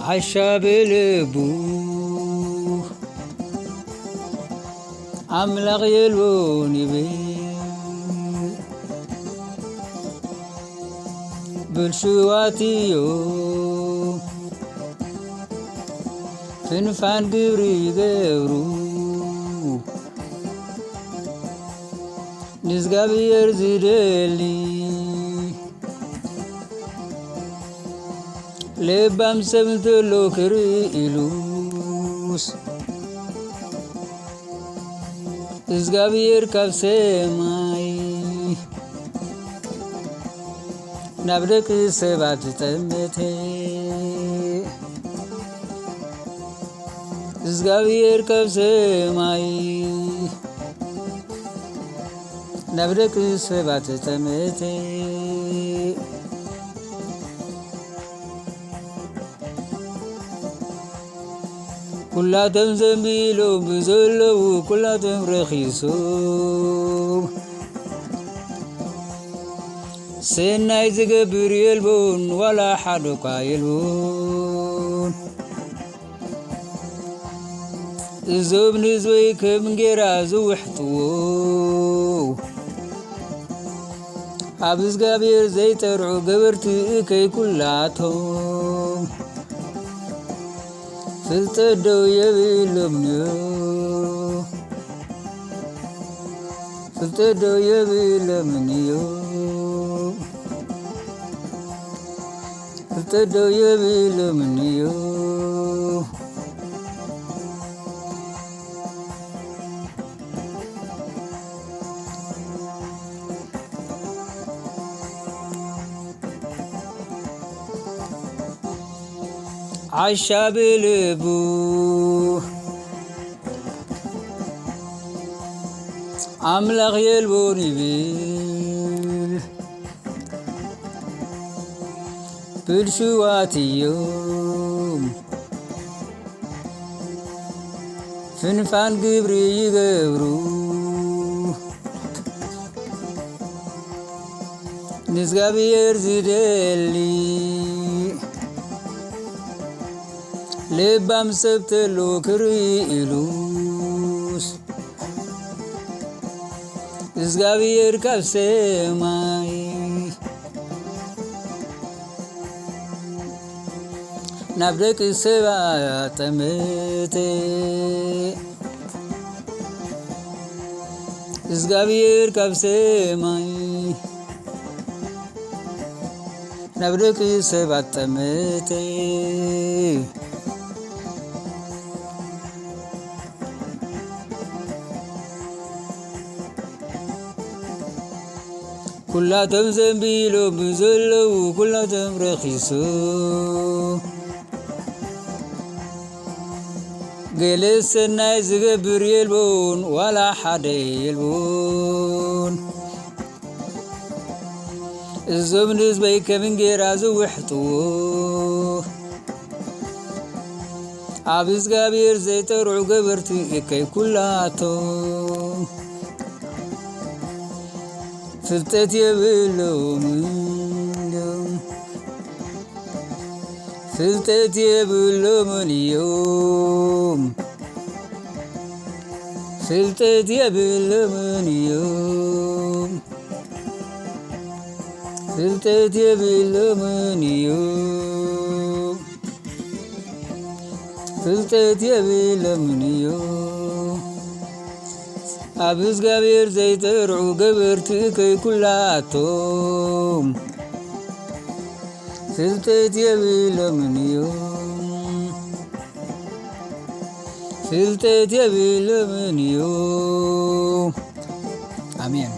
عالشابلبو أملغ يلوني بالشواتيو فنفان قبري غيرو نزقابي يرزيدلي لبام سمتلو كريلوس እግዚአብሔር ካብ ሰማይ ናብ ደቂ ሰባት ዝጠመተ እግዚአብሔር ካብ ሰማይ ናብ ደቂ ሰባት ዝጠመተ ኩላቶም ዘንቢሎም ብዘለዉ ኩላቶም ረኺሶም ሰናይ ዝገብር የልቦን ዋላ ሓደ እኳ የልቦን እዞም ንህዝበይ ከም እንጌራ ዝውሕጥዎ ኣብ እግዚአብሔር ዘይጠርዑ ገበርቲ እከይ ኩላቶም ፍልጠት ደው የብሎምንዮ ፍልጠት ደው የብሎምንዮ ፍልጠት ደው የብሎምንዮ عالشابلبو أملغ يلبوني بيل بالشواتي يوم فنفان قبري يقبرو نزقابي يرزيدلي لبام سبتلو كريلوس እግዚአብሔር ካብ ሰማይ ናብ ደቂ ሰባት ጠመተ እግዚአብሔር ካብ ሰማይ ናብ ደቂ ሰባት ጠመተ ኩላቶም ዘንቢሎም ብዘለዉ ኩላቶም ረኺሶም ገለ ሰናይ ዝገብር የልቦን ዋላ ሓደ የልቦን እዞም ንህዝበይ ከም እንጌራ ዝውሕጥዎ ኣብ እግዚአብሔር ዘይጠርዑ ገበርቲ እከይ ኩላቶም ፍልጠት የብሎምንዮም ፍልጠት የብሎምንዮም ፍልጠት የብሎምንዮም ፍልጠት የብሎምንዮም ፍልጠት የብሎምንዮም ኣብ እግዚአብሔር ዘይጠርዑ ገበርቲ እከይ ኩላቶም ፍልጠት የብሎምንዮም ፍልጠት የብሎምንዮም አሜን።